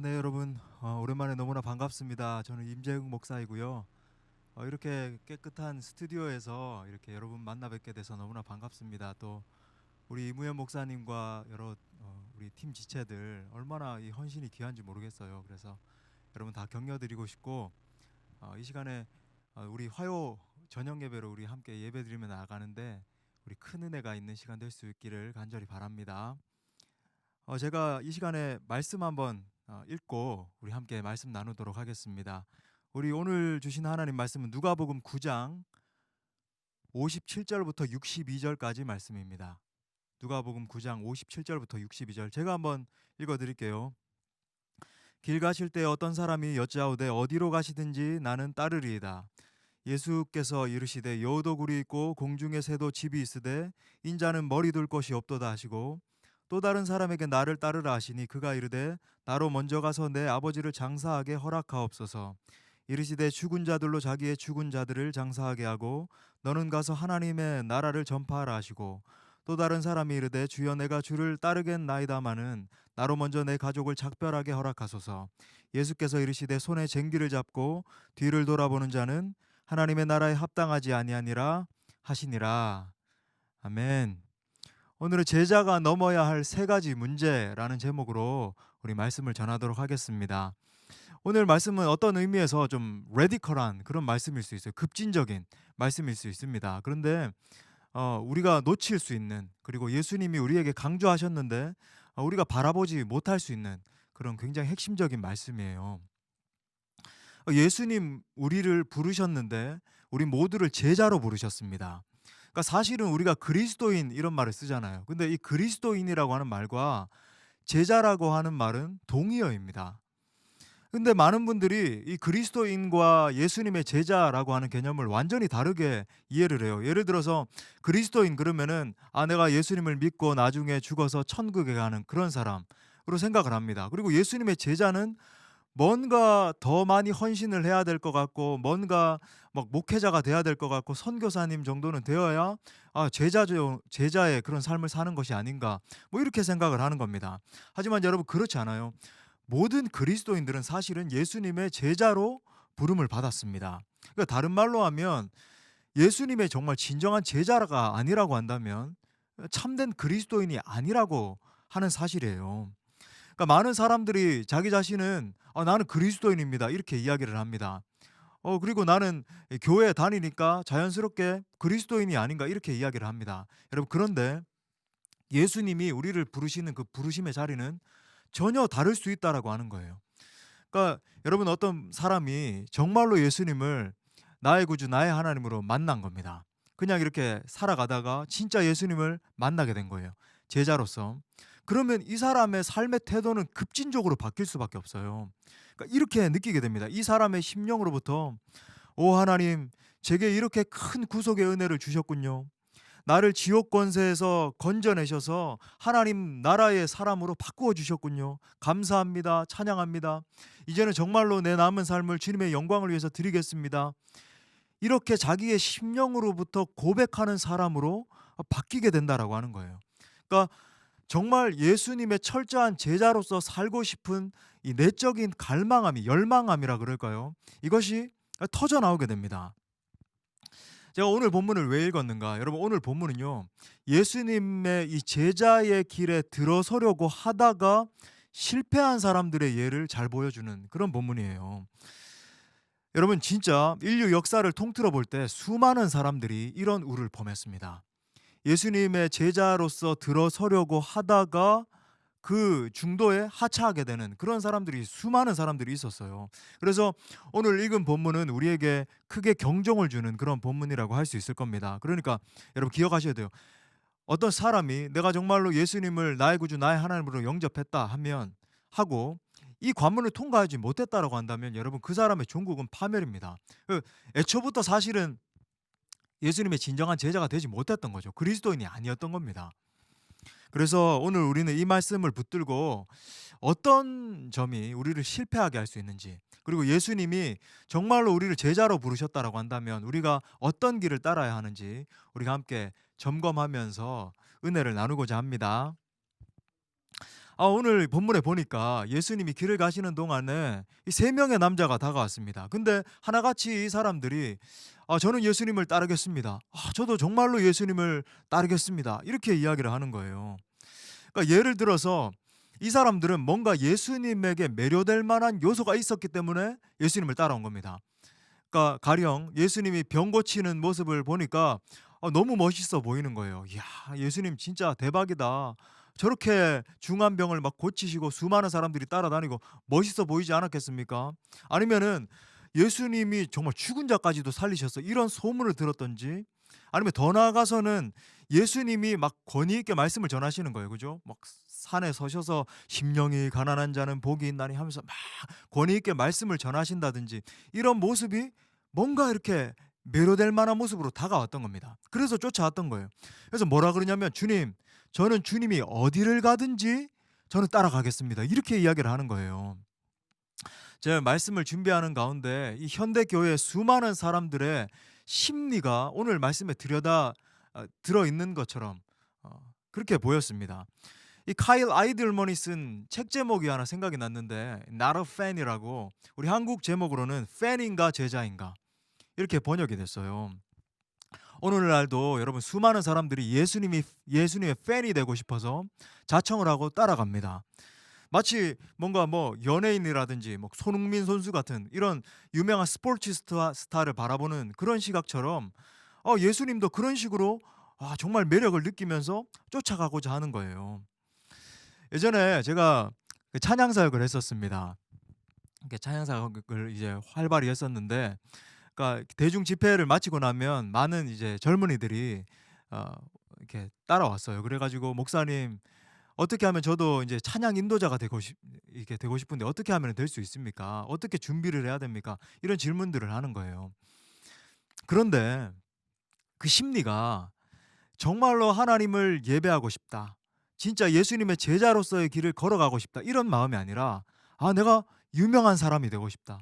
네, 여러분. 오랜만에 너무나 반갑습니다. 저는 임재흥 목사이고요. 이렇게 깨끗한 스튜디오에서 이렇게 여러분 만나 뵙게 돼서 너무나 반갑습니다. 또 우리 이무현 목사님과 여러 우리 팀 지체들 얼마나 이 헌신이 귀한지 모르겠어요. 그래서 여러분 다 격려드리고 싶고, 이 시간에 우리 화요 저녁 예배로 우리 함께 예배드리며 나아가는데 우리 큰 은혜가 있는 시간 될 수 있기를 간절히 바랍니다. 제가 이 시간에 말씀 한번 읽고 우리 함께 말씀 나누도록 하겠습니다. 우리 오늘 주신 하나님 말씀은 누가복음 9장 57절부터 62절까지 말씀입니다. 누가복음 9장 57절부터 62절 제가 한번 읽어드릴게요. 길 가실 때 어떤 사람이 여짜오되 어디로 가시든지 나는 따르리이다. 예수께서 이르시되 여우도 굴이 있고 공중에 새도 집이 있으되 인자는 머리 둘 곳이 없도다 하시고, 또 다른 사람에게 나를 따르라 하시니 그가 이르되 나로 먼저 가서 내 아버지를 장사하게 허락하옵소서. 이르시되 죽은 자들로 자기의 죽은 자들을 장사하게 하고 너는 가서 하나님의 나라를 전파하라 하시고, 또 다른 사람이 이르되 주여 내가 주를 따르겠나이다마는 나로 먼저 내 가족을 작별하게 허락하소서. 예수께서 이르시되 손에 쟁기를 잡고 뒤를 돌아보는 자는 하나님의 나라에 합당하지 아니하니라 하시니라. 아멘. 오늘은 제자가 넘어야 할 세 가지 문제라는 제목으로 우리 말씀을 전하도록 하겠습니다. 오늘 말씀은 어떤 의미에서 좀 레디컬한 그런 말씀일 수 있어요. 급진적인 말씀일 수 있습니다. 그런데 우리가 놓칠 수 있는, 그리고 예수님이 우리에게 강조하셨는데 우리가 바라보지 못할 수 있는 그런 굉장히 핵심적인 말씀이에요. 예수님 우리를 부르셨는데 우리 모두를 제자로 부르셨습니다. 그러니까 사실은 우리가 그리스도인 이런 말을 쓰잖아요. 근데 이 그리스도인이라고 하는 말과 제자라고 하는 말은 동의어입니다. 근데 많은 분들이 이 그리스도인과 예수님의 제자라고 하는 개념을 완전히 다르게 이해를 해요. 예를 들어서 그리스도인 그러면은 내가 예수님을 믿고 나중에 죽어서 천국에 가는 그런 사람으로 생각을 합니다. 그리고 예수님의 제자는 뭔가 더 많이 헌신을 해야 될 것 같고, 뭔가 막 목회자가 돼야 될 것 같고, 선교사님 정도는 되어야 제자죠, 제자의 그런 삶을 사는 것이 아닌가, 뭐 이렇게 생각을 하는 겁니다. 하지만 여러분 그렇지 않아요. 모든 그리스도인들은 사실은 예수님의 제자로 부름을 받았습니다. 그러니까 다른 말로 하면 예수님의 정말 진정한 제자가 아니라고 한다면 참된 그리스도인이 아니라고 하는 사실이에요. 그러니까 많은 사람들이 자기 자신은 나는 그리스도인입니다 이렇게 이야기를 합니다. 그리고 나는 교회에 다니니까 자연스럽게 그리스도인이 아닌가 이렇게 이야기를 합니다. 여러분 그런데 예수님이 우리를 부르시는 그 부르심의 자리는 전혀 다를 수 있다라고 하는 거예요. 그러니까 여러분 어떤 사람이 정말로 예수님을 나의 구주 나의 하나님으로 만난 겁니다. 그냥 이렇게 살아가다가 진짜 예수님을 만나게 된 거예요. 제자로서. 그러면 이 사람의 삶의 태도는 급진적으로 바뀔 수밖에 없어요. 그러니까 이렇게 느끼게 됩니다. 이 사람의 심령으로부터 오 하나님, 제게 이렇게 큰 구속의 은혜를 주셨군요. 나를 지옥 권세에서 건져내셔서 하나님 나라의 사람으로 바꾸어 주셨군요. 감사합니다. 찬양합니다. 이제는 정말로 내 남은 삶을 주님의 영광을 위해서 드리겠습니다. 이렇게 자기의 심령으로부터 고백하는 사람으로 바뀌게 된다라고 하는 거예요. 그러니까 정말 예수님의 철저한 제자로서 살고 싶은 이 내적인 갈망함이, 열망함이라 그럴까요? 이것이 터져 나오게 됩니다. 제가 오늘 본문을 왜 읽었는가? 여러분 오늘 본문은요, 예수님의 이 제자의 길에 들어서려고 하다가 실패한 사람들의 예를 잘 보여주는 그런 본문이에요. 여러분 진짜 인류 역사를 통틀어 볼 때 수많은 사람들이 이런 우를 범했습니다. 예수님의 제자로서 들어서려고 하다가 그 중도에 하차하게 되는 그런 사람들이, 수많은 사람들이 있었어요. 그래서 오늘 읽은 본문은 우리에게 크게 경종을 주는 그런 본문이라고 할 수 있을 겁니다. 그러니까 여러분 기억하셔야 돼요. 어떤 사람이 내가 정말로 예수님을 나의 구주 나의 하나님으로 영접했다 하면 하고 이 관문을 통과하지 못했다라고 한다면 여러분 그 사람의 종국은 파멸입니다. 애초부터 사실은 예수님의 진정한 제자가 되지 못했던 거죠. 그리스도인이 아니었던 겁니다. 그래서 오늘 우리는 이 말씀을 붙들고 어떤 점이 우리를 실패하게 할 수 있는지, 그리고 예수님이 정말로 우리를 제자로 부르셨다라고 한다면 우리가 어떤 길을 따라야 하는지 우리가 함께 점검하면서 은혜를 나누고자 합니다. 오늘 본문에 보니까 예수님이 길을 가시는 동안에 이 세 명의 남자가 다가왔습니다. 근데 하나같이 이 사람들이 저는 예수님을 따르겠습니다. 저도 정말로 예수님을 따르겠습니다. 이렇게 이야기를 하는 거예요. 그러니까 예를 들어서 이 사람들은 뭔가 예수님에게 매료될 만한 요소가 있었기 때문에 예수님을 따라온 겁니다. 그러니까 가령 예수님이 병 고치는 모습을 보니까 너무 멋있어 보이는 거예요. 이야, 예수님 진짜 대박이다. 저렇게 중한 병을 막 고치시고 수많은 사람들이 따라다니고 멋있어 보이지 않았겠습니까? 아니면은 예수님이 정말 죽은 자까지도 살리셨어. 이런 소문을 들었던지, 아니면 더 나아가서는 예수님이 막 권위 있게 말씀을 전하시는 거예요. 그죠? 막 산에 서셔서 심령이 가난한 자는 복이 있나니 하면서 막 권위 있게 말씀을 전하신다든지, 이런 모습이 뭔가 이렇게 매료될 만한 모습으로 다가왔던 겁니다. 그래서 쫓아왔던 거예요. 그래서 뭐라 그러냐면, 주님, 저는 주님이 어디를 가든지 저는 따라가겠습니다. 이렇게 이야기를 하는 거예요. 제가 말씀을 준비하는 가운데 이 현대 교회의 수많은 사람들의 심리가 오늘 말씀에 들어 있는 것처럼 그렇게 보였습니다. 이 카일 아이들먼이 쓴 책 제목이 하나 생각이 났는데, Not a Fan이라고, 우리 한국 제목으로는 팬인가 제자인가 이렇게 번역이 됐어요. 오늘날도 여러분 수많은 사람들이 예수님의 팬이 되고 싶어서 자청을 하고 따라갑니다. 마치 뭔가 뭐 연예인이라든지 뭐 손흥민 선수 같은 이런 유명한 스포츠 스타를 바라보는 그런 시각처럼 예수님도 그런 식으로 정말 매력을 느끼면서 쫓아가고자 하는 거예요. 예전에 제가 그 찬양 사역을 했었습니다. 이렇게 찬양 사역을 이제 활발히 했었는데, 그러니까 대중 집회를 마치고 나면 많은 이제 젊은이들이 이렇게 따라왔어요. 그래가지고 목사님, 어떻게 하면 저도 이제 찬양 인도자가 이렇게 되고 싶은데 어떻게 하면 될 수 있습니까? 어떻게 준비를 해야 됩니까? 이런 질문들을 하는 거예요. 그런데 그 심리가 정말로 하나님을 예배하고 싶다, 진짜 예수님의 제자로서의 길을 걸어가고 싶다, 이런 마음이 아니라 내가 유명한 사람이 되고 싶다,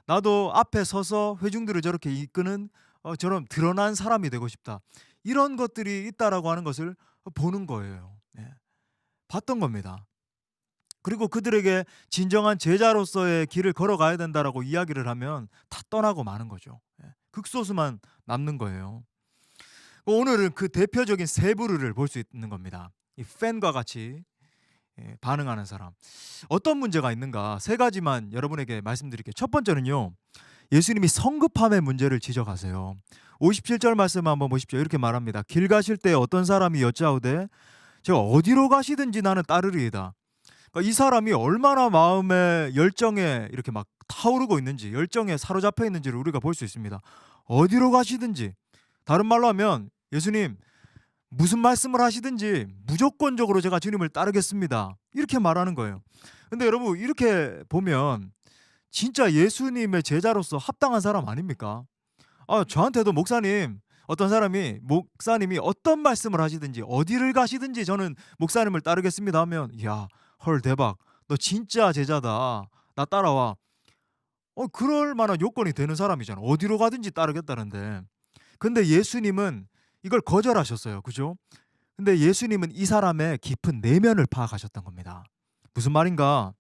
나도 앞에 서서 회중들을 저렇게 이끄는 저런 드러난 사람이 되고 싶다, 이런 것들이 있다라고 하는 것을 보는 거예요. 예. 봤던 겁니다. 그리고 그들에게 진정한 제자로서의 길을 걸어가야 된다라고 이야기를 하면 다 떠나고 마는 거죠. 예. 극소수만 남는 거예요. 오늘은 그 대표적인 세 부류를 볼 수 있는 겁니다. 이 팬과 같이 반응하는 사람. 어떤 문제가 있는가 세 가지만 여러분에게 말씀드릴게요. 첫 번째는요, 예수님이 성급함의 문제를 지적하세요. 57절 말씀 한번 보십시오. 이렇게 말합니다. 길 가실 때 어떤 사람이 여짜오되 제가 어디로 가시든지 나는 따르리이다. 그러니까 이 사람이 얼마나 마음의 열정에 이렇게 막 타오르고 있는지, 열정에 사로잡혀 있는지를 우리가 볼 수 있습니다. 어디로 가시든지, 다른 말로 하면 예수님 무슨 말씀을 하시든지 무조건적으로 제가 주님을 따르겠습니다, 이렇게 말하는 거예요. 근데 여러분, 이렇게 보면 진짜 예수님의 제자로서 합당한 사람 아닙니까? 저한테도 어떤 사람이 목사님이 어떤 말씀을 하시든지 어디를 가시든지 저는 목사님을 따르겠습니다 하면, 야, 헐, 대박, 너 진짜 제자다, 나 따라와. 그럴 만한 요건이 되는 사람이잖아. 어디로 가든지 따르겠다는데. 근데 예수님은 이걸 거절하셨어요. 그죠? 근데 예수님은 이 사람의 깊은 내면을 파악하셨던 겁니다. 무슨 말인가?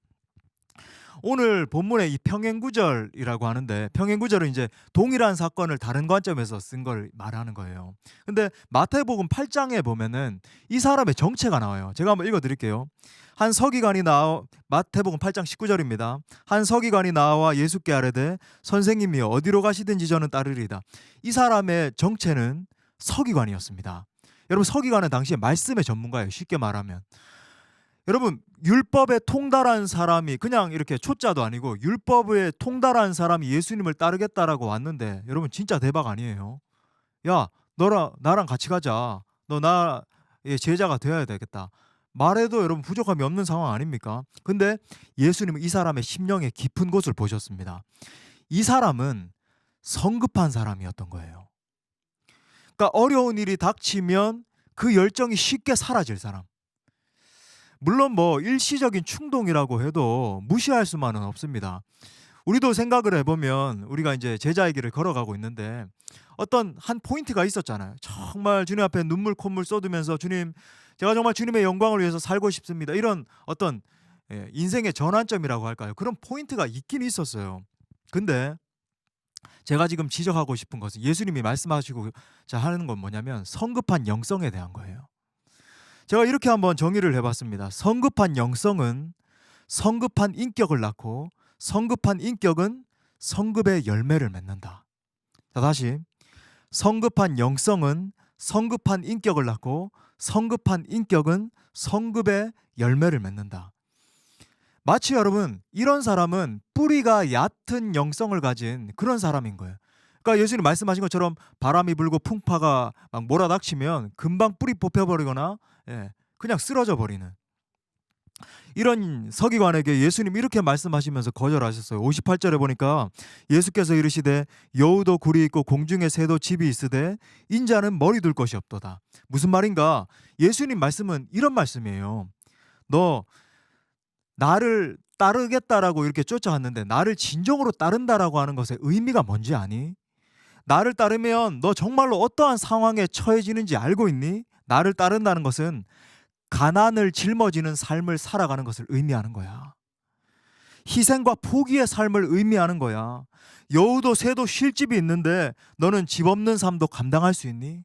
오늘 본문의 이 평행구절이라고 하는데, 평행구절은 이제 동일한 사건을 다른 관점에서 쓴 걸 말하는 거예요. 근데 마태복음 8장에 보면은 이 사람의 정체가 나와요. 제가 한번 읽어드릴게요. 마태복음 8장 19절입니다. 한 서기관이 나와 예수께 아뢰되 선생님이여 어디로 가시든지 저는 따르리이다. 이 사람의 정체는 서기관이었습니다. 여러분, 서기관은 당시에 말씀의 전문가예요. 쉽게 말하면. 여러분, 율법에 통달한 사람이, 그냥 이렇게 초짜도 아니고 율법에 통달한 사람이 예수님을 따르겠다라고 왔는데, 여러분 진짜 대박 아니에요? 야, 나랑 같이 가자, 너 나의 제자가 되어야 되겠다 말해도 여러분 부족함이 없는 상황 아닙니까? 근데 예수님은 이 사람의 심령의 깊은 곳을 보셨습니다. 이 사람은 성급한 사람이었던 거예요. 그러니까 어려운 일이 닥치면 그 열정이 쉽게 사라질 사람. 물론 뭐 일시적인 충동이라고 해도 무시할 수만은 없습니다. 우리도 생각을 해보면 우리가 이제 제자의 길을 걸어가고 있는데 어떤 한 포인트가 있었잖아요. 정말 주님 앞에 눈물 콧물 쏟으면서 주님, 제가 정말 주님의 영광을 위해서 살고 싶습니다, 이런 어떤 인생의 전환점이라고 할까요? 그런 포인트가 있긴 있었어요. 근데 제가 지금 지적하고 싶은 것은 예수님이 말씀하시고자 하는 건 뭐냐면 성급한 영성에 대한 거예요. 제가 이렇게 한번 정의를 해봤습니다. 성급한 영성은 성급한 인격을 낳고 성급한 인격은 성급의 열매를 맺는다. 자, 다시. 성급한 영성은 성급한 인격을 낳고 성급한 인격은 성급의 열매를 맺는다. 마치 여러분, 이런 사람은 뿌리가 얕은 영성을 가진 그런 사람인 거예요. 그러니까 예수님 말씀하신 것처럼 바람이 불고 풍파가 막 몰아닥치면 금방 뿌리 뽑혀버리거나 그냥 쓰러져 버리는 이런 서기관에게 예수님 이렇게 말씀하시면서 거절하셨어요. 58절에 보니까 예수께서 이르시되 여우도 굴이 있고 공중에 새도 집이 있으되 인자는 머리 둘 것이 없도다. 무슨 말인가? 예수님 말씀은 이런 말씀이에요. 너 나를 따르겠다라고 이렇게 쫓아왔는데 나를 진정으로 따른다라고 하는 것의 의미가 뭔지 아니? 나를 따르면 너 정말로 어떠한 상황에 처해지는지 알고 있니? 나를 따른다는 것은 가난을 짊어지는 삶을 살아가는 것을 의미하는 거야. 희생과 포기의 삶을 의미하는 거야. 여우도 새도 쉴 집이 있는데 너는 집 없는 삶도 감당할 수 있니?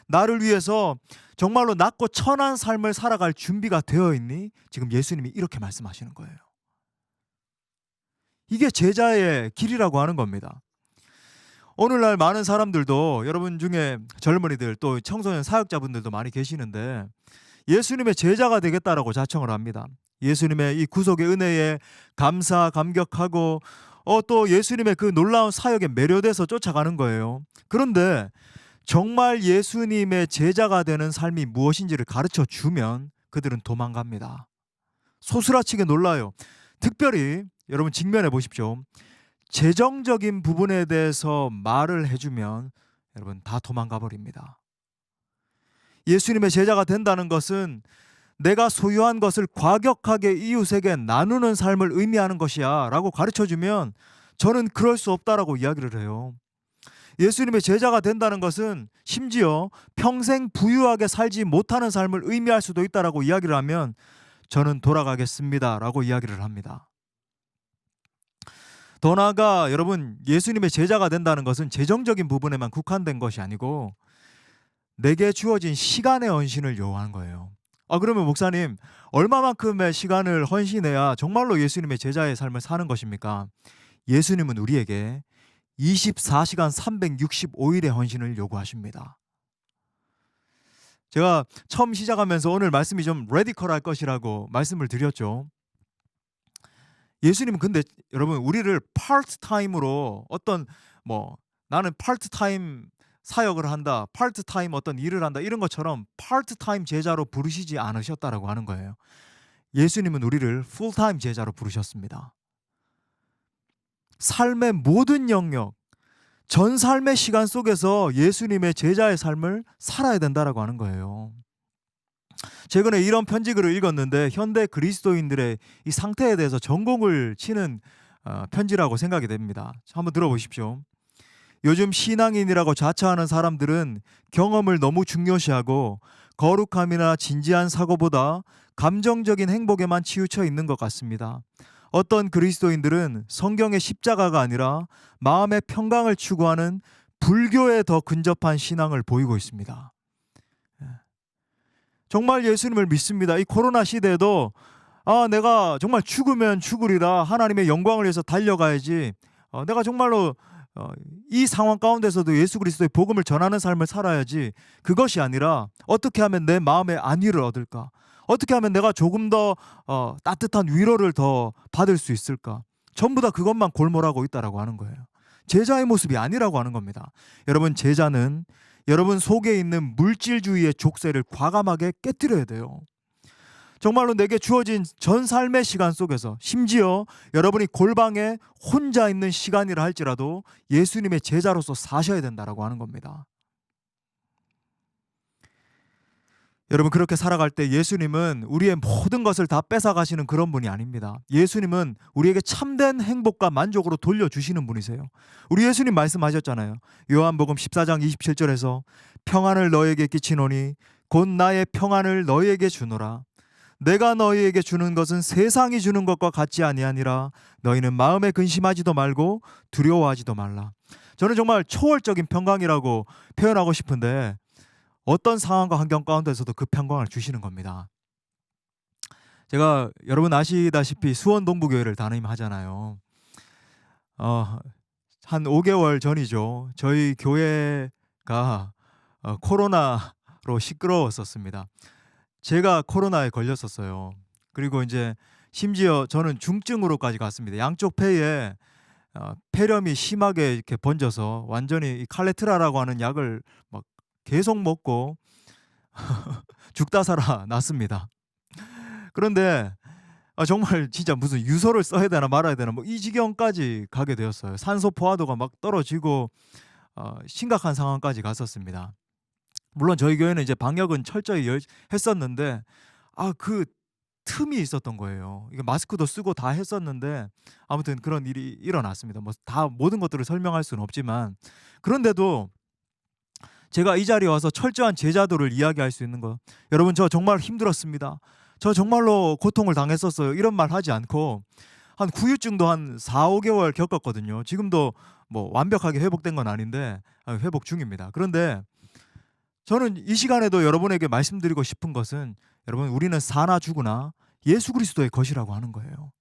나를 위해서 정말로 낮고 천한 삶을 살아갈 준비가 되어 있니? 지금 예수님이 이렇게 말씀하시는 거예요. 이게 제자의 길이라고 하는 겁니다. 오늘날 많은 사람들도 여러분 중에 젊은이들 또 청소년 사역자분들도 많이 계시는데 예수님의 제자가 되겠다라고 자청을 합니다. 예수님의 이 구속의 은혜에 감사 감격하고 또 예수님의 그 놀라운 사역에 매료돼서 쫓아가는 거예요. 그런데 정말 예수님의 제자가 되는 삶이 무엇인지를 가르쳐 주면 그들은 도망갑니다. 소스라치게 놀라요. 특별히 여러분 직면해 보십시오. 재정적인 부분에 대해서 말을 해주면 여러분 다 도망가 버립니다. 예수님의 제자가 된다는 것은 내가 소유한 것을 과격하게 이웃에게 나누는 삶을 의미하는 것이야 라고 가르쳐주면 저는 그럴 수 없다라고 이야기를 해요. 예수님의 제자가 된다는 것은 심지어 평생 부유하게 살지 못하는 삶을 의미할 수도 있다라고 이야기를 하면 저는 돌아가겠습니다 라고 이야기를 합니다. 더 나아가 여러분, 예수님의 제자가 된다는 것은 재정적인 부분에만 국한된 것이 아니고 내게 주어진 시간의 헌신을 요구하는 거예요. 그러면 목사님, 얼마만큼의 시간을 헌신해야 정말로 예수님의 제자의 삶을 사는 것입니까? 예수님은 우리에게 24시간 365일의 헌신을 요구하십니다. 제가 처음 시작하면서 오늘 말씀이 좀 레디컬할 것이라고 말씀을 드렸죠. 예수님은 근데 여러분 우리를 파트타임으로 어떤 나는 파트타임 사역을 한다, 파트타임 어떤 일을 한다 이런 것처럼 파트타임 제자로 부르시지 않으셨다라고 하는 거예요. 예수님은 우리를 풀타임 제자로 부르셨습니다. 삶의 모든 영역, 전 삶의 시간 속에서 예수님의 제자의 삶을 살아야 된다라고 하는 거예요. 최근에 이런 편지글을 읽었는데 현대 그리스도인들의 이 상태에 대해서 전공을 치는 편지라고 생각이 됩니다. 한번 들어보십시오. 요즘 신앙인이라고 자처하는 사람들은 경험을 너무 중요시하고 거룩함이나 진지한 사고보다 감정적인 행복에만 치우쳐 있는 것 같습니다. 어떤 그리스도인들은 성경의 십자가가 아니라 마음의 평강을 추구하는 불교에 더 근접한 신앙을 보이고 있습니다. 정말 예수님을 믿습니다. 이 코로나 시대에도 내가 정말 죽으면 죽으리라, 하나님의 영광을 위해서 달려가야지, 내가 정말로 이 상황 가운데서도 예수 그리스도의 복음을 전하는 삶을 살아야지, 그것이 아니라 어떻게 하면 내 마음의 안위를 얻을까, 어떻게 하면 내가 조금 더 따뜻한 위로를 더 받을 수 있을까, 전부 다 그것만 골몰하고 있다라고 하는 거예요. 제자의 모습이 아니라고 하는 겁니다. 여러분, 제자는 여러분 속에 있는 물질주의의 족쇄를 과감하게 깨뜨려야 돼요. 정말로 내게 주어진 전 삶의 시간 속에서, 심지어 여러분이 골방에 혼자 있는 시간이라 할지라도 예수님의 제자로서 사셔야 된다라고 하는 겁니다. 여러분, 그렇게 살아갈 때 예수님은 우리의 모든 것을 다 뺏어가시는 그런 분이 아닙니다. 예수님은 우리에게 참된 행복과 만족으로 돌려주시는 분이세요. 우리 예수님 말씀하셨잖아요. 요한복음 14장 27절에서 평안을 너에게 끼치노니 곧 나의 평안을 너에게 주노라. 내가 너희에게 주는 것은 세상이 주는 것과 같지 아니하니라. 너희는 마음에 근심하지도 말고 두려워하지도 말라. 저는 정말 초월적인 평강이라고 표현하고 싶은데 어떤 상황과 환경 가운데서도 그 평강을 주시는 겁니다. 제가 여러분 아시다시피 수원 동부교회를 담임하잖아요. 한 5개월 전이죠. 저희 교회가 코로나로 시끄러웠었습니다. 제가 코로나에 걸렸었어요. 그리고 이제 심지어 저는 중증으로까지 갔습니다. 양쪽 폐에 폐렴이 심하게 이렇게 번져서 완전히 이 칼레트라라고 하는 약을 막 계속 먹고 죽다 살아 났습니다. 그런데 정말 진짜 무슨 유서를 써야 되나 말아야 되나 뭐 이 지경까지 가게 되었어요. 산소 포화도가 막 떨어지고 심각한 상황까지 갔었습니다. 물론 저희 교회는 이제 방역은 철저히 했었는데 그 틈이 있었던 거예요. 이게 마스크도 쓰고 다 했었는데 아무튼 그런 일이 일어났습니다. 뭐 다 모든 것들을 설명할 수는 없지만 그런데도 제가 이 자리에 와서 철저한 제자도를 이야기할 수 있는 거, 여러분 저 정말 힘들었습니다. 저 정말로 고통을 당했었어요. 이런 말 하지 않고 한 후유증도 한 4-5개월 겪었거든요. 지금도 뭐 완벽하게 회복된 건 아닌데 회복 중입니다. 그런데 저는 이 시간에도 여러분에게 말씀드리고 싶은 것은 여러분 우리는 사나 죽으나 예수 그리스도의 것이라고 하는 거예요.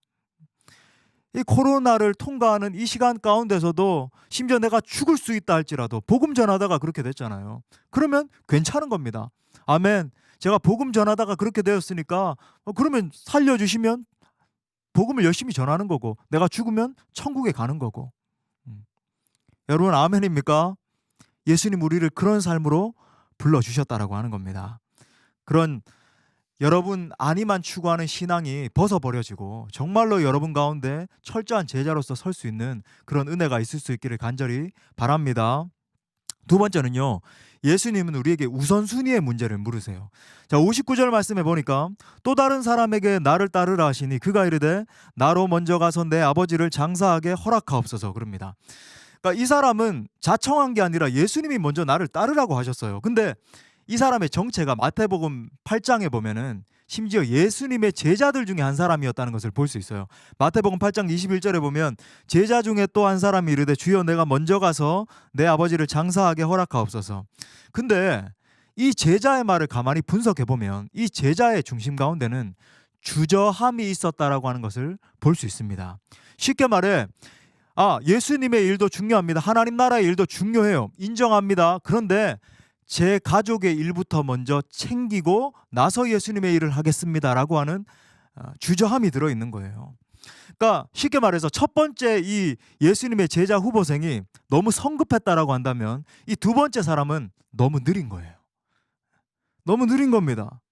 이 코로나를 통과하는 이 시간 가운데서도 심지어 내가 죽을 수 있다 할지라도 복음 전하다가 그렇게 됐잖아요. 그러면 괜찮은 겁니다. 아멘. 제가 복음 전하다가 그렇게 되었으니까 그러면 살려주시면 복음을 열심히 전하는 거고 내가 죽으면 천국에 가는 거고. 여러분 아멘입니까? 예수님 우리를 그런 삶으로 불러주셨다라고 하는 겁니다. 그런 여러분 안위만 추구하는 신앙이 벗어버려지고 정말로 여러분 가운데 철저한 제자로서 설 수 있는 그런 은혜가 있을 수 있기를 간절히 바랍니다. 두 번째는요. 예수님은 우리에게 우선순위의 문제를 물으세요. 자, 59절 말씀해 보니까 또 다른 사람에게 나를 따르라 하시니 그가 이르되 나로 먼저 가서 내 아버지를 장사하게 허락하옵소서 그럽니다. 그러니까 이 사람은 자청한 게 아니라 예수님이 먼저 나를 따르라고 하셨어요. 근데 이 사람의 정체가 마태복음 8장에 보면은 심지어 예수님의 제자들 중에 한 사람이었다는 것을 볼 수 있어요. 마태복음 8장 21절에 보면 제자 중에 또 한 사람이 이르되 주여 내가 먼저 가서 내 아버지를 장사하게 허락하옵소서. 근데 이 제자의 말을 가만히 분석해 보면 이 제자의 중심 가운데는 주저함이 있었다라고 하는 것을 볼 수 있습니다. 쉽게 말해 예수님의 일도 중요합니다. 하나님 나라의 일도 중요해요. 인정합니다. 그런데 제 가족의 일부터 먼저 챙기고 나서 예수님의 일을 하겠습니다라고 하는 주저함이 들어있는 거예요. 그러니까 쉽게 말해서 첫 번째 이 예수님의 제자 후보생이 너무 성급했다라고 한다면 이 두 번째 사람은 너무 느린 거예요. 너무 느린 겁니다.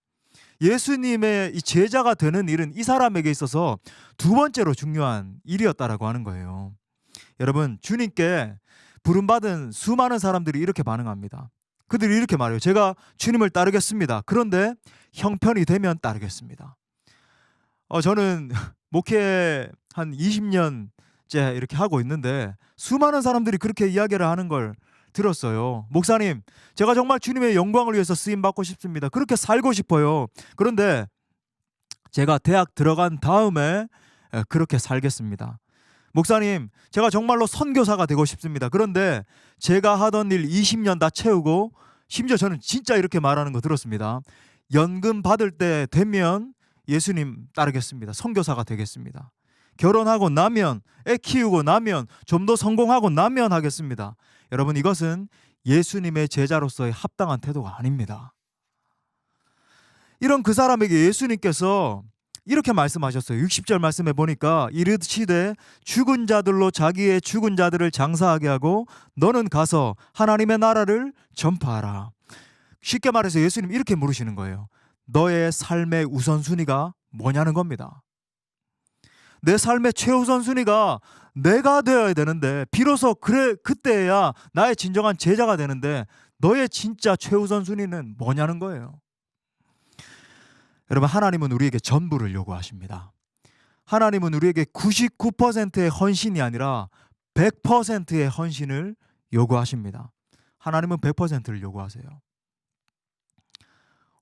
예수님의 이 제자가 되는 일은 이 사람에게 있어서 두 번째로 중요한 일이었다라고 하는 거예요. 여러분 주님께 부름받은 수많은 사람들이 이렇게 반응합니다. 그들이 이렇게 말해요. 제가 주님을 따르겠습니다. 그런데 형편이 되면 따르겠습니다. 저는 목회 한 20년째 이렇게 하고 있는데 수많은 사람들이 그렇게 이야기를 하는 걸 들었어요. 목사님, 제가 정말 주님의 영광을 위해서 쓰임받고 싶습니다. 그렇게 살고 싶어요. 그런데 제가 대학 들어간 다음에 그렇게 살겠습니다. 목사님, 제가 정말로 선교사가 되고 싶습니다. 그런데 제가 하던 일 20년 다 채우고 심지어 저는 진짜 이렇게 말하는 거 들었습니다. 연금 받을 때 되면 예수님 따르겠습니다. 선교사가 되겠습니다. 결혼하고 나면, 애 키우고 나면, 좀 더 성공하고 나면 하겠습니다. 여러분 이것은 예수님의 제자로서의 합당한 태도가 아닙니다. 이런 그 사람에게 예수님께서 이렇게 말씀하셨어요. 60절 말씀해 보니까 이르시되 죽은 자들로 자기의 죽은 자들을 장사하게 하고 너는 가서 하나님의 나라를 전파하라. 쉽게 말해서 예수님 이렇게 물으시는 거예요. 너의 삶의 우선순위가 뭐냐는 겁니다. 내 삶의 최우선순위가 내가 되어야 되는데 비로소 그때야 나의 진정한 제자가 되는데 너의 진짜 최우선순위는 뭐냐는 거예요. 여러분 하나님은 우리에게 전부를 요구하십니다. 하나님은 우리에게 99%의 헌신이 아니라 100%의 헌신을 요구하십니다. 하나님은 100%를 요구하세요.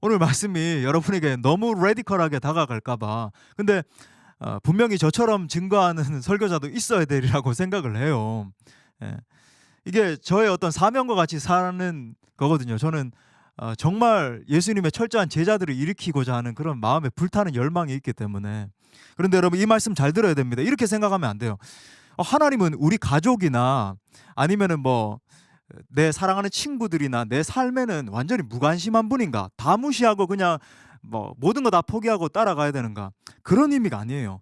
오늘 말씀이 여러분에게 너무 레디컬하게 다가갈까 봐. 근데 분명히 저처럼 증거하는 설교자도 있어야 되리라고 생각을 해요. 예. 이게 저의 어떤 사명과 같이 사는 거거든요. 저는 정말 예수님의 철저한 제자들을 일으키고자 하는 그런 마음에 불타는 열망이 있기 때문에. 그런데 여러분, 이 말씀 잘 들어야 됩니다. 이렇게 생각하면 안 돼요. 하나님은 우리 가족이나 아니면은 뭐 내 사랑하는 친구들이나 내 삶에는 완전히 무관심한 분인가? 다 무시하고 그냥 뭐 모든 거 다 포기하고 따라가야 되는가? 그런 의미가 아니에요.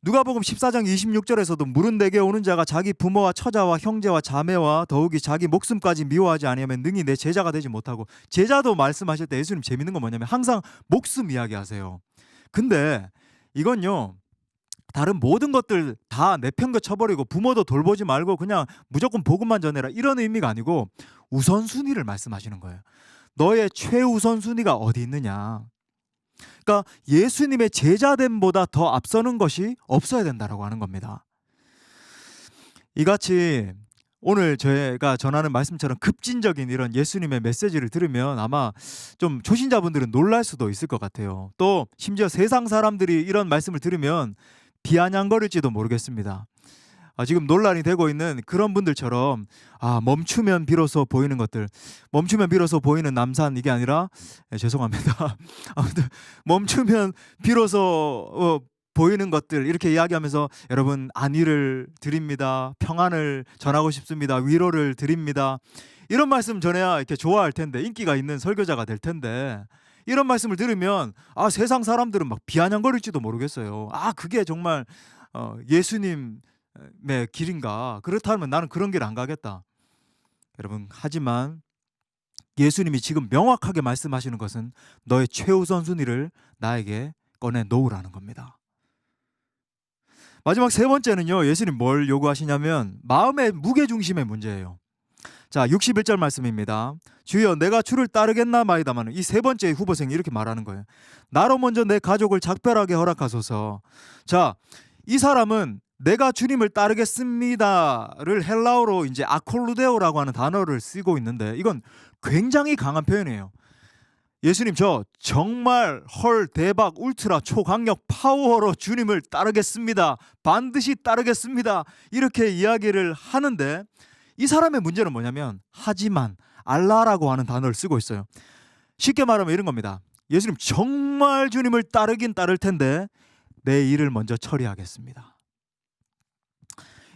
누가복음 14장 26절에서도 물은 내게 오는 자가 자기 부모와 처자와 형제와 자매와 더욱이 자기 목숨까지 미워하지 아니하면 능히 내 제자가 되지 못하고. 제자도 말씀하실 때 예수님 재밌는 건 뭐냐면 항상 목숨 이야기하세요. 근데 이건요, 다른 모든 것들 다 내팽겨 쳐버리고 부모도 돌보지 말고 그냥 무조건 복음만 전해라, 이런 의미가 아니고 우선순위를 말씀하시는 거예요. 너의 최우선순위가 어디 있느냐. 그러니까 예수님의 제자됨보다 더 앞서는 것이 없어야 된다라고 하는 겁니다. 이같이 오늘 제가 전하는 말씀처럼 급진적인 이런 예수님의 메시지를 들으면 아마 좀 초신자분들은 놀랄 수도 있을 것 같아요. 또 심지어 세상 사람들이 이런 말씀을 들으면 비아냥거릴지도 모르겠습니다. 지금 논란이 되고 있는 그런 분들처럼 멈추면 비로소 보이는 것들, 멈추면 비로소 보이는 남산, 이게 아니라 죄송합니다. 아무튼 멈추면 비로소 보이는 것들, 이렇게 이야기하면서 여러분 안위를 드립니다, 평안을 전하고 싶습니다, 위로를 드립니다, 이런 말씀 전해야 이렇게 좋아할 텐데, 인기가 있는 설교자가 될 텐데, 이런 말씀을 들으면 세상 사람들은 막 비아냥거릴지도 모르겠어요. 그게 정말 예수님의 길인가? 그렇다면 나는 그런 길 안 가겠다. 여러분, 하지만 예수님이 지금 명확하게 말씀하시는 것은 너의 최우선 순위를 나에게 꺼내 놓으라는 겁니다. 마지막 세 번째는요, 예수님 뭘 요구하시냐면 마음의 무게중심의 문제예요. 자, 61절 말씀입니다. 주여 내가 주를 따르겠나마이다마는, 이 세 번째 후보생이 이렇게 말하는 거예요. 나로 먼저 내 가족을 작별하게 허락하소서. 자, 이 사람은 내가 주님을 따르겠습니다를 헬라어로 이제 아콜루데오라고 하는 단어를 쓰고 있는데, 이건 굉장히 강한 표현이에요. 예수님, 저 정말 헐 대박 울트라 초강력 파워로 주님을 따르겠습니다, 반드시 따르겠습니다, 이렇게 이야기를 하는데, 이 사람의 문제는 뭐냐면 하지만, 알라라고 하는 단어를 쓰고 있어요. 쉽게 말하면 이런 겁니다. 예수님, 정말 주님을 따르긴 따를 텐데 내 일을 먼저 처리하겠습니다.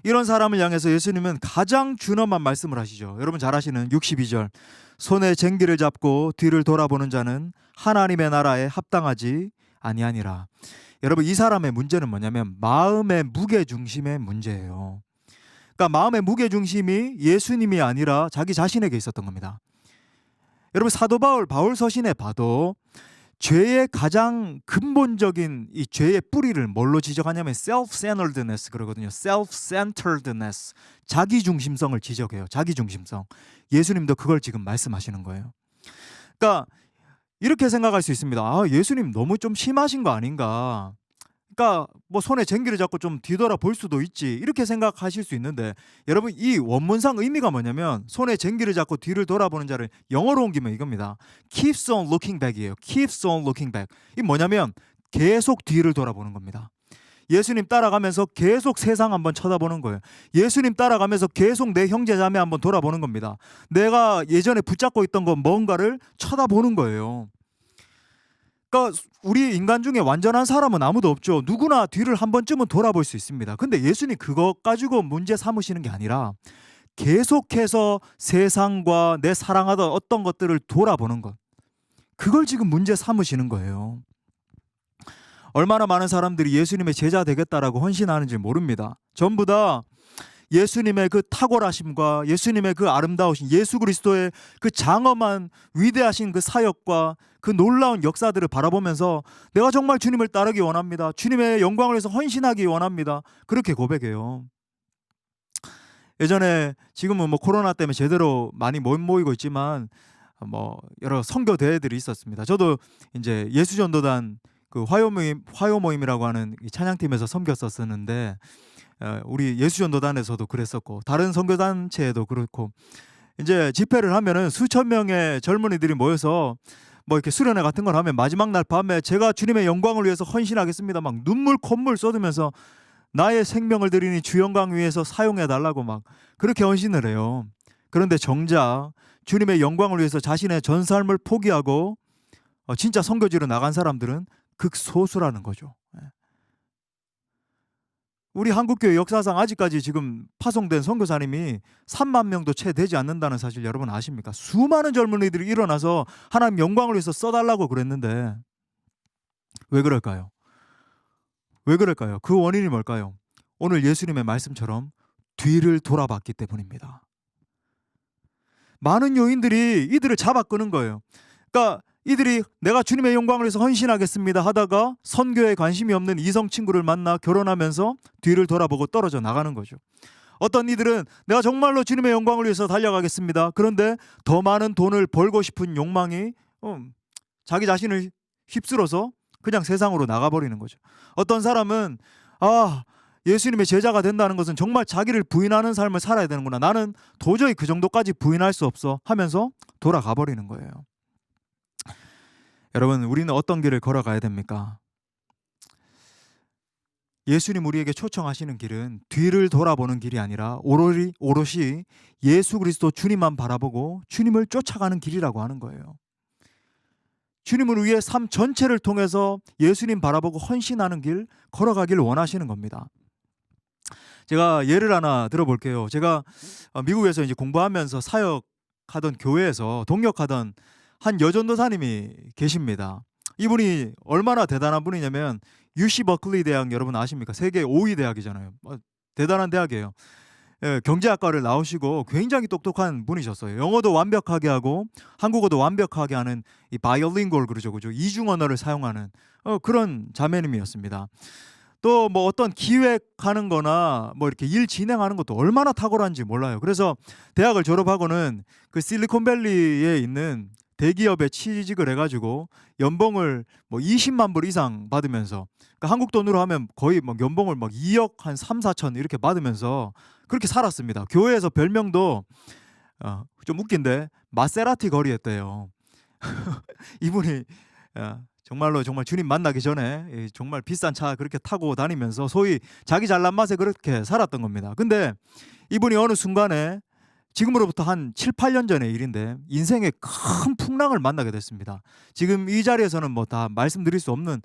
이런 사람을 향해서 예수님은 가장 준엄한 말씀을 하시죠. 여러분 잘 아시는 62절, 손에 쟁기를 잡고 뒤를 돌아보는 자는 하나님의 나라에 합당하지 아니하니라. 여러분, 이 사람의 문제는 뭐냐면 마음의 무게중심의 문제예요. 그러니까 마음의 무게중심이 예수님이 아니라 자기 자신에게 있었던 겁니다. 여러분, 사도 바울 서신에 봐도 죄의 가장 근본적인 이 죄의 뿌리를 뭘로 지적하냐면 self-centeredness 그러거든요. self-centeredness, 자기중심성을 지적해요. 자기중심성. 예수님도 그걸 지금 말씀하시는 거예요. 그러니까 이렇게 생각할 수 있습니다. 예수님 너무 좀 심하신 거 아닌가. 그러니까 뭐 손에 쟁기를 잡고 좀 뒤돌아 볼 수도 있지, 이렇게 생각하실 수 있는데, 여러분 이 원문상 의미가 뭐냐면 손에 쟁기를 잡고 뒤를 돌아보는 자를 영어로 옮기면 이겁니다. keeps on looking back이에요. keeps on looking back. 이 뭐냐면 계속 뒤를 돌아보는 겁니다. 예수님 따라가면서 계속 세상 한번 쳐다보는 거예요. 예수님 따라가면서 계속 내 형제 자매 한번 돌아보는 겁니다. 내가 예전에 붙잡고 있던 건 뭔가를 쳐다보는 거예요. 그러니까 우리 인간 중에 완전한 사람은 아무도 없죠. 누구나 뒤를 한 번쯤은 돌아볼 수 있습니다. 근데 예수님 그것 가지고 문제 삼으시는 게 아니라 계속해서 세상과 내 사랑하던 어떤 것들을 돌아보는 것, 그걸 지금 문제 삼으시는 거예요. 얼마나 많은 사람들이 예수님의 제자 되겠다라고 헌신하는지 모릅니다. 전부 다 예수님의 그 탁월하심과 예수님의 그 아름다우신 예수 그리스도의 그 장엄한 위대하신 그 사역과 그 놀라운 역사들을 바라보면서 내가 정말 주님을 따르기 원합니다, 주님의 영광을 위해서 헌신하기 원합니다, 그렇게 고백해요. 예전에, 지금은 뭐 코로나 때문에 제대로 많이 못 모이고 있지만 뭐 여러 선교 대회들이 있었습니다. 저도 이제 예수전도단 그 화요 모임이라고 하는 이 찬양팀에서 섬겼었는데, 우리 예수전도단에서도 그랬었고 다른 선교단체에도 그렇고, 이제 집회를 하면은 수천 명의 젊은이들이 모여서 뭐 이렇게 수련회 같은 걸 하면 마지막 날 밤에 제가 주님의 영광을 위해서 헌신하겠습니다. 막 눈물 콧물 쏟으면서 나의 생명을 드리니 주 영광 위해서 사용해 달라고 막 그렇게 헌신을 해요. 그런데 정작 주님의 영광을 위해서 자신의 전 삶을 포기하고 진짜 선교지로 나간 사람들은 극소수라는 거죠. 우리 한국교회 역사상 아직까지 지금 파송된 선교사님이 3만 명도 채 되지 않는다는 사실 여러분 아십니까? 수많은 젊은이들이 일어나서 하나님 영광을 위해서 써달라고 그랬는데 왜 그럴까요? 왜 그럴까요? 그 원인이 뭘까요? 오늘 예수님의 말씀처럼 뒤를 돌아봤기 때문입니다. 많은 요인들이 이들을 잡아 끄는 거예요. 그러니까 이들이 내가 주님의 영광을 위해서 헌신하겠습니다 하다가 선교에 관심이 없는 이성 친구를 만나 결혼하면서 뒤를 돌아보고 떨어져 나가는 거죠. 어떤 이들은 내가 정말로 주님의 영광을 위해서 달려가겠습니다. 그런데 더 많은 돈을 벌고 싶은 욕망이 자기 자신을 휩쓸어서 그냥 세상으로 나가버리는 거죠. 어떤 사람은 예수님의 제자가 된다는 것은 정말 자기를 부인하는 삶을 살아야 되는구나. 나는 도저히 그 정도까지 부인할 수 없어 하면서 돌아가 버리는 거예요. 여러분, 우리는 어떤 길을 걸어가야 됩니까? 예수님 우리에게 초청하시는 길은 뒤를 돌아보는 길이 아니라 오롯이 예수 그리스도 주님만 바라보고 주님을 쫓아가는 길이라고 하는 거예요. 주님을 위해 삶 전체를 통해서 예수님 바라보고 헌신하는 길 걸어가길 원하시는 겁니다. 제가 예를 하나 들어볼게요. 제가 미국에서 이제 공부하면서 사역하던 교회에서 동역하던 한 여전도사님이 계십니다. 이분이 얼마나 대단한 분이냐면 UC 버클리 대학 여러분 아십니까? 세계 5위 대학이잖아요. 대단한 대학이에요. 경제학과를 나오시고 굉장히 똑똑한 분이셨어요. 영어도 완벽하게 하고 한국어도 완벽하게 하는 이 바이올링골 그러죠. 이중 언어를 사용하는 그런 자매님이었습니다. 또 뭐 어떤 기획하는 거나 뭐 이렇게 일 진행하는 것도 얼마나 탁월한지 몰라요. 그래서 대학을 졸업하고는 그 실리콘밸리에 있는 대기업에 취직을 해가지고 연봉을 뭐 20만 불 이상 받으면서 그러니까 한국 돈으로 하면 거의 막 연봉을 막 2억 한 3, 4천 이렇게 받으면서 그렇게 살았습니다. 교회에서 별명도 좀 웃긴데 마세라티 거리였대요. 이분이 정말 주님 만나기 전에 정말 비싼 차 그렇게 타고 다니면서 소위 자기 잘난 맛에 그렇게 살았던 겁니다. 근데 이분이 어느 순간에 지금으로부터 한 7, 8년 전의 일인데 인생의 큰 풍랑을 만나게 됐습니다. 지금 이 자리에서는 뭐 다 말씀드릴 수 없는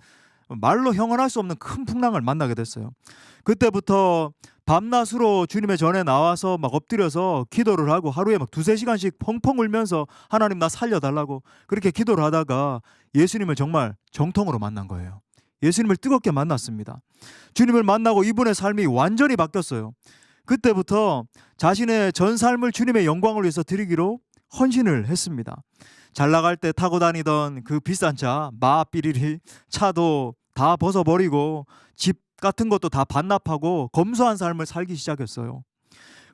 말로 형언할 수 없는 큰 풍랑을 만나게 됐어요. 그때부터 밤낮으로 주님의 전에 나와서 막 엎드려서 기도를 하고 하루에 막 2-3시간씩 펑펑 울면서 하나님 나 살려달라고 그렇게 기도를 하다가 예수님을 정말 정통으로 만난 거예요. 예수님을 뜨겁게 만났습니다. 주님을 만나고 이분의 삶이 완전히 바뀌었어요. 그때부터 자신의 전 삶을 주님의 영광을 위해서 드리기로 헌신을 했습니다. 잘 나갈 때 타고 다니던 그 비싼 차 마삐리리 차도 다 벗어버리고 집 같은 것도 다 반납하고 검소한 삶을 살기 시작했어요.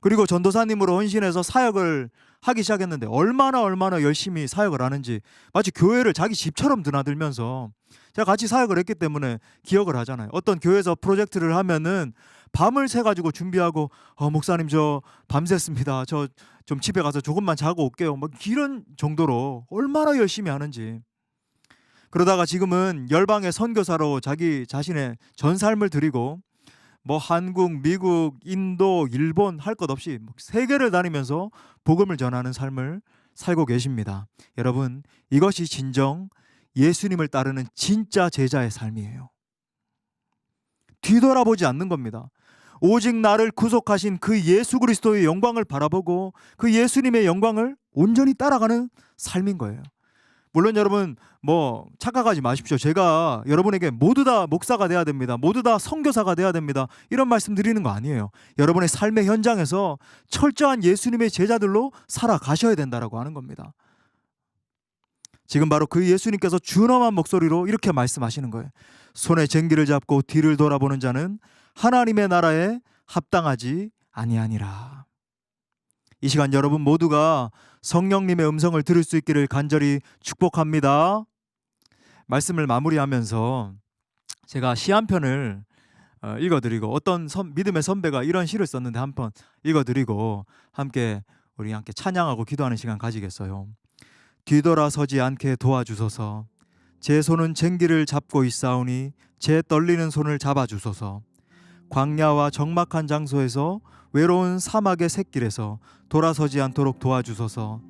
그리고 전도사님으로 헌신해서 사역을 하기 시작했는데 얼마나 열심히 사역을 하는지 마치 교회를 자기 집처럼 드나들면서 제가 같이 사역을 했기 때문에 기억을 하잖아요. 어떤 교회에서 프로젝트를 하면은 밤을 새가지고 준비하고 목사님 저 밤샜습니다. 저 좀 집에 가서 조금만 자고 올게요. 막 이런 정도로 얼마나 열심히 하는지. 그러다가 지금은 열방의 선교사로 자기 자신의 전 삶을 드리고 뭐 한국, 미국, 인도, 일본 할 것 없이 세계를 다니면서 복음을 전하는 삶을 살고 계십니다. 여러분, 이것이 진정 예수님을 따르는 진짜 제자의 삶이에요. 뒤돌아보지 않는 겁니다. 오직 나를 구속하신 그 예수 그리스도의 영광을 바라보고 그 예수님의 영광을 온전히 따라가는 삶인 거예요. 물론 여러분 뭐 착각하지 마십시오. 제가 여러분에게 모두 다 목사가 돼야 됩니다. 모두 다 선교사가 돼야 됩니다. 이런 말씀 드리는 거 아니에요. 여러분의 삶의 현장에서 철저한 예수님의 제자들로 살아가셔야 된다라고 하는 겁니다. 지금 바로 그 예수님께서 준엄한 목소리로 이렇게 말씀하시는 거예요. 손에 쟁기를 잡고 뒤를 돌아보는 자는 하나님의 나라에 합당하지 아니하니라. 이 시간 여러분 모두가 성령님의 음성을 들을 수 있기를 간절히 축복합니다. 말씀을 마무리하면서 제가 시 한 편을 읽어드리고 어떤 믿음의 선배가 이런 시를 썼는데 한번 읽어드리고 함께 우리 함께 찬양하고 기도하는 시간 가지겠어요. 뒤돌아서지 않게 도와주소서. 제 손은 쟁기를 잡고 있사오니 제 떨리는 손을 잡아주소서. 광야와 적막한 장소에서 외로운 사막의 샛길에서 돌아서지 않도록 도와주소서.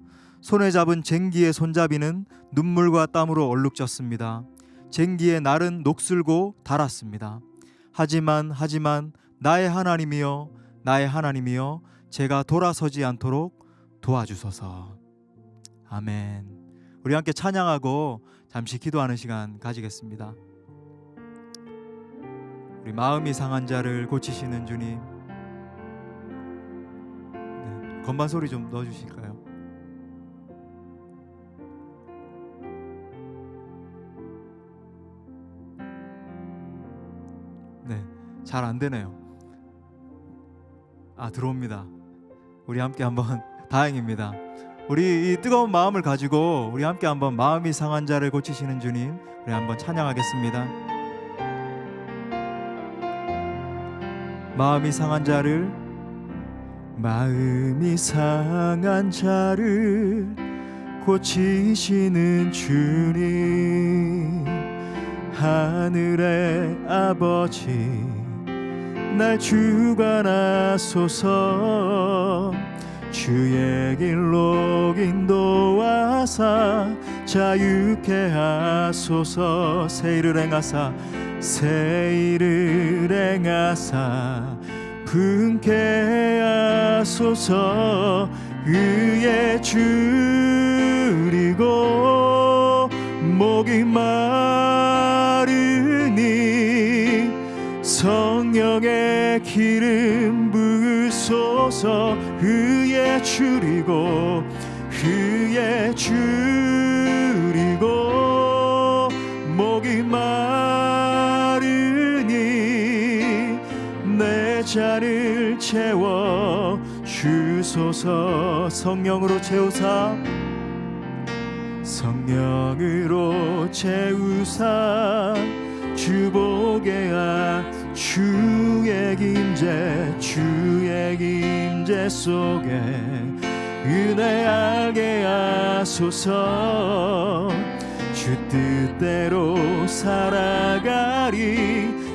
손에 잡은 쟁기의 손잡이는 눈물과 땀으로 얼룩졌습니다. 쟁기의 날은 녹슬고 닳았습니다. 하지만 나의 하나님이여, 나의 하나님이여, 제가 돌아서지 않도록 도와주소서. 아멘. 우리 함께 찬양하고 잠시 기도하는 시간 가지겠습니다. 우리 마음이 상한 자를 고치시는 주님. 네, 건반 소리 좀 넣어주실까요? 네, 잘 안 되네요. 들어옵니다. 우리 함께 한번 다행입니다. 우리 이 뜨거운 마음을 가지고 우리 함께 한번 마음이 상한 자를 고치시는 주님, 우리 한번 찬양하겠습니다. 마음이 상한 자를, 마음이 상한 자를 고치시는 주님, 하늘의 아버지 날 주관하소서. 주의 길로 인도하사 자유케 하소서. 새 일을 행하사, 새 일을 행하사 분케 하소서. 의에 줄이고 목이 마르니 성령의 기름 부으소서. 의에 줄이고, 의에 줄이고 목이 마르니 내 잔을 채워 주소서. 성령으로 채우사, 성령으로 채우사 주보게 주의 임재, 주의 임재 속에 은혜 알게 하소서. 주 뜻대로 살아가리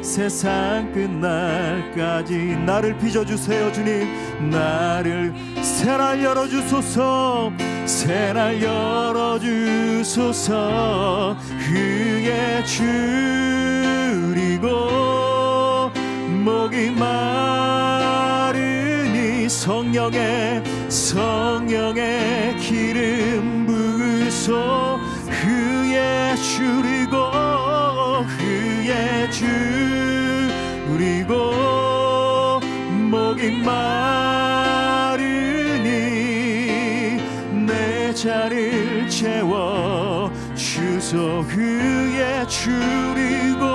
세상 끝날까지. 나를 빚어주세요 주님. 나를 새날 열어주소서. 새날 열어주소서. 의에 줄이고 목이 마르니 성령의 기름 부으소. 의에 줄이고, 의에 줄이고 목이 마르니 내 잔을 채워 주소. 의에 줄이고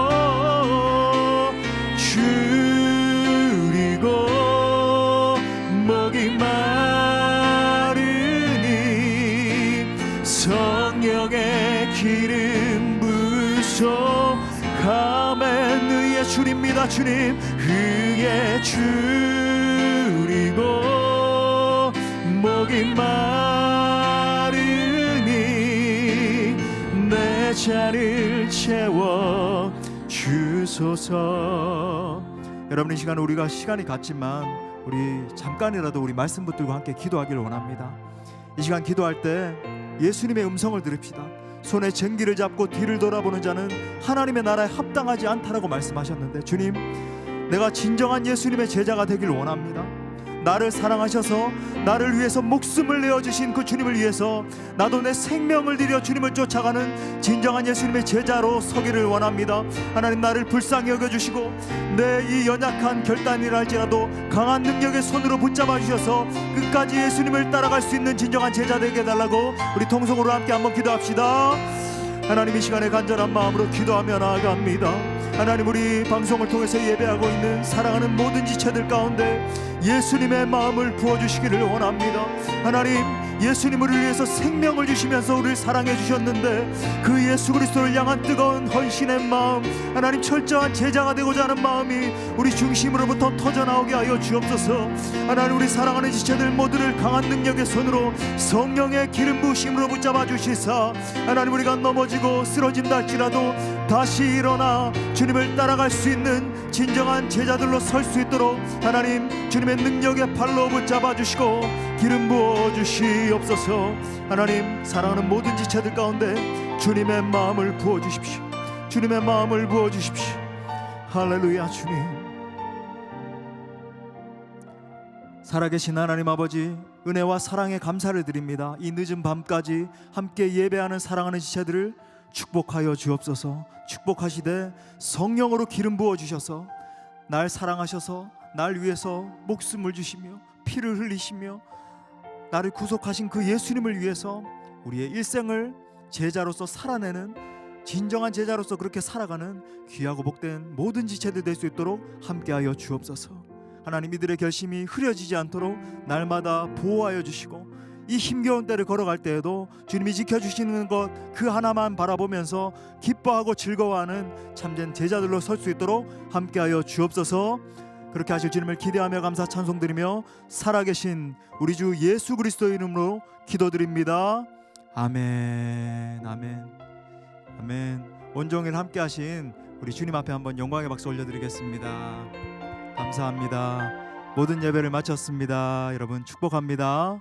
목이 마르니 성령의 기름 부으소. 아멘. 의에 줄입니다 주님. 의에 줄이고 목이 마르니 내 잔을 채워 주소서. 여러분, 이 시간 우리가 시간이 같지만 우리 잠깐이라도 우리 말씀 붙들고 함께 기도하기를 원합니다. 이 시간 기도할 때 예수님의 음성을 들읍시다. 손에 쟁기를 잡고 뒤를 돌아보는 자는 하나님의 나라에 합당하지 않다라고 말씀하셨는데, 주님, 내가 진정한 예수님의 제자가 되길 원합니다. 나를 사랑하셔서 나를 위해서 목숨을 내어주신 그 주님을 위해서 나도 내 생명을 들여 주님을 쫓아가는 진정한 예수님의 제자로 서기를 원합니다. 하나님, 나를 불쌍히 여겨주시고 내 이 연약한 결단이라 할지라도 강한 능력의 손으로 붙잡아 주셔서 끝까지 예수님을 따라갈 수 있는 진정한 제자 되게 해달라고 우리 통성으로 함께 한번 기도합시다. 하나님, 이 시간에 간절한 마음으로 기도하며 나아갑니다. 하나님, 우리 방송을 통해서 예배하고 있는 사랑하는 모든 지체들 가운데 예수님의 마음을 부어주시기를 원합니다. 하나님, 예수님을 위해서 생명을 주시면서 우리를 사랑해 주셨는데 그 예수 그리스도를 향한 뜨거운 헌신의 마음, 하나님 철저한 제자가 되고자 하는 마음이 우리 중심으로부터 터져나오게 하여 주옵소서. 하나님 우리 사랑하는 지체들 모두를 강한 능력의 손으로 성령의 기름 부으심으로 붙잡아 주시사 하나님 우리가 넘어지고 쓰러진다 할지라도 다시 일어나 주님을 따라갈 수 있는 진정한 제자들로 설 수 있도록 하나님 주님의 능력의 팔로 붙잡아 주시고 기름 부어 주시옵소서. 하나님 사랑하는 모든 지체들 가운데 주님의 마음을 부어 주십시오. 주님의 마음을 부어 주십시오. 할렐루야. 주님 살아계신 하나님 아버지, 은혜와 사랑에 감사를 드립니다. 이 늦은 밤까지 함께 예배하는 사랑하는 지체들을 축복하여 주옵소서. 축복하시되 성령으로 기름 부어 주셔서 날 사랑하셔서 날 위해서 목숨을 주시며 피를 흘리시며 나를 구속하신 그 예수님을 위해서 우리의 일생을 제자로서 살아내는, 진정한 제자로서 그렇게 살아가는 귀하고 복된 모든 지체들 될 수 있도록 함께하여 주옵소서. 하나님 이들의 결심이 흐려지지 않도록 날마다 보호하여 주시고 이 힘겨운 때를 걸어갈 때에도 주님이 지켜주시는 것 그 하나만 바라보면서 기뻐하고 즐거워하는 참된 제자들로 설 수 있도록 함께하여 주옵소서. 그렇게 하실 주님을 기대하며 감사 찬송드리며 살아계신 우리 주 예수 그리스도의 이름으로 기도드립니다. 아멘. 아멘. 아멘. 온종일 함께 하신 우리 주님 앞에 한번 영광의 박수 올려드리겠습니다. 감사합니다. 모든 예배를 마쳤습니다. 여러분 축복합니다.